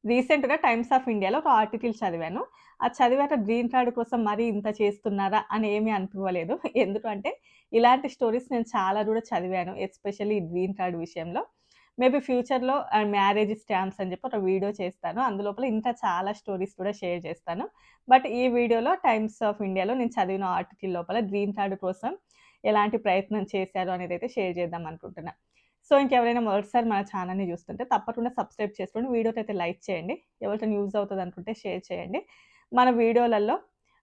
రీసెంట్‌గా 'times of ఇండియాలో' ఒక ఆర్టికల్ చదివాను. అది చదివాక గ్రీన్ కార్డ్ కోసం మరీ ఇంత చేస్తున్నారా అని ఏమీ అనిపివ్వలేదు. ఎందుకంటే ఇలాంటి స్టోరీస్ నేను చాలా గూడా చదివాను. ఎస్పెషల్లీ గ్రీన్ కార్డ్ విషయంలో. మేబీ ఫ్యూచర్‌లో మ్యారేజ్ స్కామ్స్ అని చెప్పి ఒక వీడియో చేస్తాను. అందులోపల ఇంకా చాలా స్టోరీస్ కూడా షేర్ చేస్తాను. బట్ ఈ వీడియోలో 'టైమ్స్ ఆఫ్ ఇండియాలో' నేను చదివిన ఆర్టికల్ లోపల గ్రీన్ కార్డ్ కోసం ఎలాంటి ప్రయత్నం చేశారు అనేదైతే షేర్ చేద్దాం అనుకుంటున్నా. సో, ఇంకెవరైనా మొదటిసారి మన ఛానెల్‌ని చూస్తుంటే తప్పకుండా సబ్స్క్రైబ్ చేసుకోండి. వీడియోకైతే లైక్ చేయండి. ఎవరికైనా యూజ్ అవుతదనుకుంటే షేర్ చేయండి. మన వీడియోలలో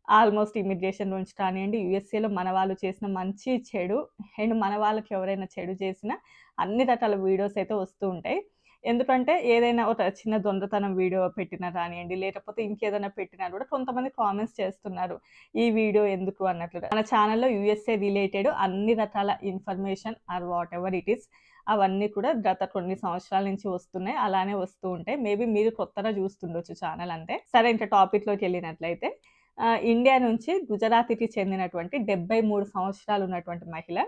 ఆల్మోస్ట్ ఇమిగ్రేషన్ గురించి కానియండి, యూఎస్ఏలో మన వాళ్ళు చేసిన మంచి, చెడు అండ్ మన వాళ్ళకి ఎవరైనా చెడు చేసినా అన్ని రకాల వీడియోస్ అయితే వస్తూ ఉంటాయి. ఎందుకంటే ఏదైనా ఒక చిన్న దొంగతనం వీడియో పెట్టినా కానియండి, లేకపోతే ఇంకేదైనా పెట్టినా కూడా కొంతమంది కామెంట్స్ చేస్తున్నారు. ఈ వీడియో ఎందుకు అన్నట్లుగా. మన ఛానెల్‌లో యూఎస్ఏ రిలేటెడ్ అన్ని రకాల information are whatever it is అవన్నీ కూడా గత కొన్ని సంవత్సరాల నుంచి వస్తున్నాయి. అలానే వస్తూ ఉంటాయి. మేబీ మీరు కొత్తగా చూస్తుండొచ్చు ఛానెల్ అంతే. సరే ఇంక టాపిక్‌లోకెళ్ళినట్లయితే ఇండియా నుంచి గుజరాత్‌కి చెందినటువంటి 73 సంవత్సరాలు ఉన్నటువంటి మహిళ.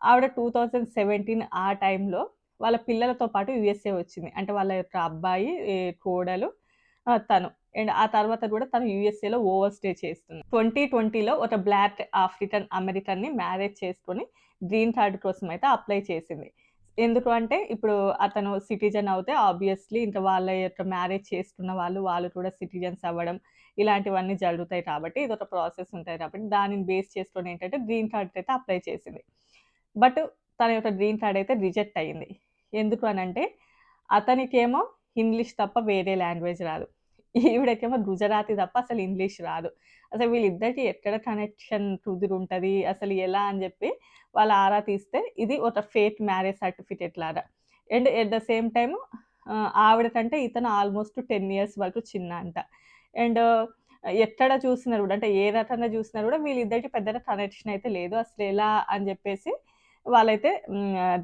ఆవిడ 2017 ఆ టైంలో వాళ్ళ పిల్లలతో పాటు యూఎస్ఏ వచ్చింది. అంటే వాళ్ళ యొక్క అబ్బాయి, కోడలు, తను. అండ్ ఆ తర్వాత కూడా తను యూఎస్ఏలో ఓవర్ స్టే చేస్తుంది. 2020లో ఒక బ్లాక్ ఆఫ్రికన్ అమెరికన్‌ని మ్యారేజ్ చేసుకొని గ్రీన్ కార్డ్ కోసం అయితే అప్లై చేసింది. ఎందుకు అంటే ఇప్పుడు అతను సిటిజన్ అవుతే ఆబ్వియస్‌లీ ఇంక వాళ్ళ యొక్క మ్యారేజ్ చేసుకున్న వాళ్ళు కూడా సిటిజన్స్ అవ్వడం ఇలాంటివన్నీ జరుగుతాయి కాబట్టి ఇదొక ప్రాసెస్ ఉంటది కాబట్టి దానిని బేస్ చేసుకొని ఏంటంటే గ్రీన్ కార్డ్‌కైతే అప్లై చేసింది. బట్ తన యొక్క గ్రీన్ కార్డ్ అయితే రిజెక్ట్ అయింది. ఎందుకు అనంటే అతనికేమో ఇంగ్లీష్ తప్ప వేరే లాంగ్వేజ్ రాదు. ఈవిడకేమో గుజరాతీ తప్ప అసలు ఇంగ్లీష్ రాదు. అసలు వీళ్ళిద్దరికీ ఎక్కడ కనెక్షన్ కుదిరుంటది? అసలు ఎలా అని జెప్పి వాళ్ళు ఆరా తీస్తే ఇది ఒక ఫేక్ మ్యారేజ్ సర్టిఫికేట్ లాగా. And at the same time ఆవిడ కంటే ఇతను ఆల్మోస్ట్ 10 ఇయర్స్ వరకు చిన్న అంట. అండ్ ఎక్కడ చూసినా గూడా అంటే ఏ రకంగా జూసినా గూడా వీళ్ళిద్దరికీ పెద్దగా కనెక్షన్ అయితే లేదు. అసలెలా అని జెప్పేసి వాళ్ళైతే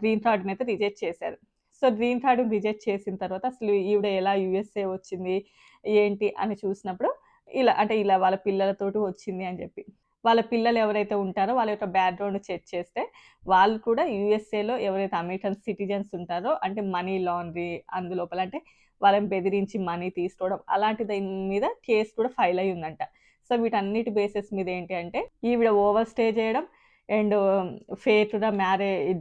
గ్రీన్ కార్డ్‌నైతే రిజెక్ట్ చేశారు. సో, గ్రీన్ కార్డ్‌ని రిజెక్ట్ చేసిన తర్వాత అసలు ఈవిడ ఎలా యూఎస్ఏ వచ్చింది? ఏంటి? అని చూసినప్పుడు ఇలా వాళ్ళ పిల్లలతోటి వచ్చింది అని జెప్పి. వాళ్ళ పిల్లలు ఎవరైతే ఉంటారో వాళ్ళ యొక్క బ్యాక్‌గ్రౌండ్ చెక్ చేస్తే వాళ్ళు కూడా యూఎస్ఏలో ఎవరైతే అమెరికన్ సిటిజన్స్ ఉంటారో అంటే మనీ లాండరీ అందులోపల అంటే వాళ్ళని బెదిరించి మనీ తీసుకోవడం అలాంటి దాని మీద కేస్ కూడా ఫైల్ అయ్యి ఉందంట. సో, వీటన్నిటి బేసిస్ మీద ఏంటి అంటే ఈవిడ ఓవర్ స్టే చేయడం అండ్ ఫేక్‌గా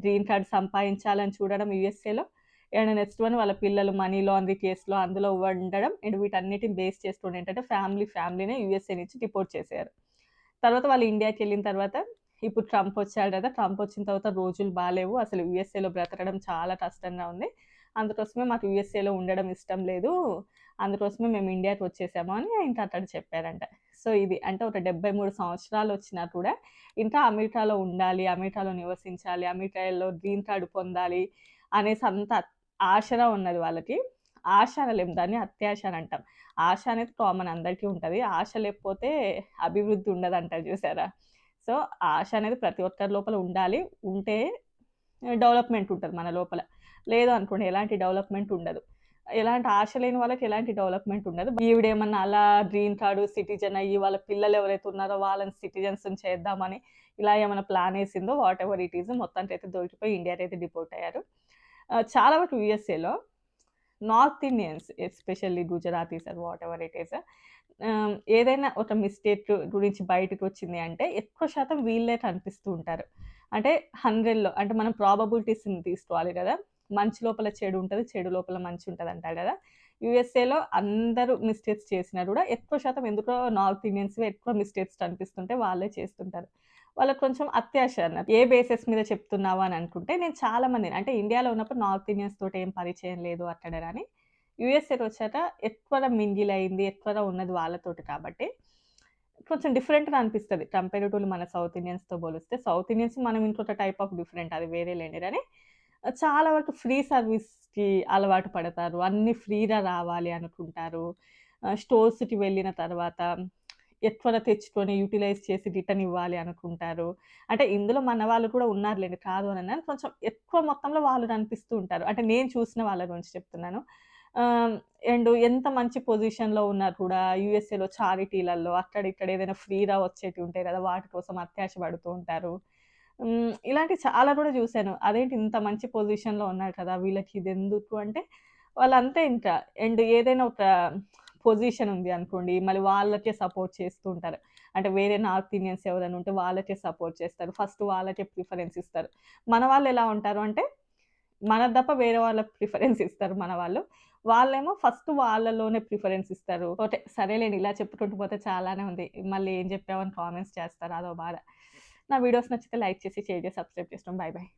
గ్రీన్ కార్డ్ సంపాదించాలని చూడడం యూఎస్ఏలో. అండ్ నెక్స్ట్ వన్ వాళ్ళ పిల్లలు మనీ లాండరీ కేస్‌లో అందులో ఉండడం. అండ్ వీటన్నిటిని బేస్ చేసుకొని ఏంటంటే ఫ్యామిలీనే యూఎస్ఏ నుంచి డిపోర్ట్ చేసేయారు. తర్వాత వాళ్ళు ఇండియాకెళ్ళిన తర్వాత ఇప్పుడు ట్రంప్ వచ్చాడు కదా! ట్రంప్ వచ్చిన తర్వాత రోజులు బాలేవు. అసలు యూఎస్ఏలో బ్రతకడం చాలా కష్టంగా ఉంది. అందుకోసమే మాకు యూఎస్ఏలో ఉండడం ఇష్టం లేదు. అందుకోసమే మేము ఇండియాకి వచ్చేసాము అని ఇంకా అతడు చెప్పారంట. సో, ఇది అంటే ఒక 73 సంవత్సరాలొచ్చినా కూడా ఇంకా అమెరికాలో ఉండాలి, అమెరికాలో నివసించాలి, అమెరికాలో గ్రీన్ కార్డ్ పొందాలి అనేసి అంత ఆశగా ఉన్నది వాళ్ళకి. ఆశ అనలేం దాన్ని అత్యాశ అని అంటాం. ఆశ అనేది కామన్ అందరికీ ఉంటది. ఆశ లేకపోతే అభివృద్ధి ఉండదంటారు చూసారా? సో, ఆశ అనేది ప్రతి ఒక్కరి లోపల ఉండాలి. ఉంటే డెవలప్‌మెంట్ ఉంటది మన లోపల. లేదు అనుకోండి ఎలాంటి డెవలప్‌మెంట్ ఉండదు. ఎలాంటి ఆశ లేని వాళ్ళకి ఎలాంటి డెవలప్‌మెంట్ ఉండదు. ఈవిడేమన్నా అలా గ్రీన్ కార్డ్, సిటిజన్ అయ్యి వాళ్ళ పిల్లలు ఎవరైతే ఉన్నారో వాళ్ళని సిటిజన్స్‌ని చేద్దామని ఇలా ఏమైనా ప్లాన్ ఏసిందో వాట్ ఎవర్ ఇట్ ఈస్ మొత్తానికైతే దొరికిపోయి ఇండియాకైతే డిపోర్ట్ అయ్యారు. చాలా వరకు యూఎస్ఏలో North Indians especially Gujaratis or whatever it is ఏదైనా ఒక మిస్టేక్ గురించి బయటకొచ్చింది అంటే ఎక్కువ శాతం వీళ్ళే కనిపిస్తూ ఉంటారు. అంటే 100లో అంటే మనం ప్రాబబిలిటీస్‌ని తీసుకోవాలి గదా! మంచి లోపల చెడు ఉంటది. చెడు లోపల మంచి ఉంటదంటారు గదా! యూఎస్ఏలో అందరూ మిస్టేక్స్ చేసినా గూడా ఎక్కువ శాతం ఎందుకో నార్త్ ఇండియన్స్‌వే ఎక్కువ మిస్టేక్స్ కనిపిస్తుంటే వాళ్ళే చేస్తుంటారు. వాళ్ళకి కొంచెం అత్యాశ అన్నట్టు. ఏ బేసిస్ మీద చెప్తున్నావు అని అనుకుంటే నేను చాలా మందిని అంటే ఇండియాలో ఉన్నప్పుడు నార్త్ ఇండియన్స్ తోటి ఏం పరిచయం లేదు అక్కడ గాని. యూఎస్ఏకొచ్చాక ఎక్కువగా మింగిల్ అయింది. ఎక్కువగా ఉన్నది వాళ్ళతోటి కాబట్టి కొంచెం డిఫరెంట్‌గా అనిపిస్తది. కంపారిటివ్‌లీ మన సౌత్ ఇండియన్స్‌తో పోలిస్తే. సౌత్ ఇండియన్స్ మనం ఇంకొక టైప్ ఆఫ్ డిఫరెంట్ అది వేరేలెండి గానీ చాలా వరకు ఫ్రీ సర్వీస్‌కి అలవాటు పడతారు. అన్నీ ఫ్రీగా రావాలి అనుకుంటారు. స్టోర్స్‌కి వెళ్ళిన తర్వాత ఎక్కువగా తెచ్చుకొని యుటిలైజ్ చేసి రిటర్న్ ఇవ్వాలి అనుకుంటారు. అంటే ఇందులో మన వాళ్ళు కూడా ఉన్నారులెండి కాదు అనను. కొంచెం ఎక్కువ మొత్తంలో వాళ్ళు కనిపిస్తూ ఉంటారు. అంటే నేను చూసిన వాళ్ళ గురించి చెప్తున్నాను. ఆహ్, అండ్ ఎంత మంచి పొజిషన్‌లో ఉన్నా కూడా యూఎస్ఏలో చారిటీలలో అక్కడ ఇక్కడ ఏదైనా ఫ్రీగా వచ్చేటివి ఉంటాయి కదా! వాటి కోసం అత్యాశ పడుతూ ఉంటారు. ఇలాంటివి చాలా కూడా చూసాను. అదేంటి ఇంత మంచి పొజిషన్‌లో ఉన్నారు కదా! వీళ్ళకి ఇదెందుకు అంటే వాళ్ళంతే ఇంకా. అండ్ ఏదైనా ఒక పొజిషన్ ఉంది అనుకోండి, మళ్ళీ వాళ్ళకే సపోర్ట్ చేస్తూ ఉంటారు. అంటే వేరే నార్త్ ఇండియన్స్ ఎవరైనా ఉంటే వాళ్ళకే సపోర్ట్ చేస్తారు. ఫస్ట్ వాళ్ళకే ప్రిఫరెన్స్ ఇస్తారు. మన వాళ్ళెలా ఉంటారు అంటే, మనది తప్ప వేరే వాళ్ళకి ప్రిఫరెన్స్ ఇస్తారు మన వాళ్ళు. వాళ్ళేమో ఫస్ట్ వాళ్ళలోనే ప్రిఫరెన్స్ ఇస్తారు. ఓకే. సరేలేండి ఇలా చెప్పుకుంటూ పోతే చాలానే ఉంది. మళ్ళీ ఏం చెప్పావు అని కామెంట్స్ చేస్తారు. అదో బాధ. నా వీడియోస్ నచ్చితే లైక్ చేసి, షేర్ చేసి, సబ్స్క్రైబ్ చేసుకోండి. By by.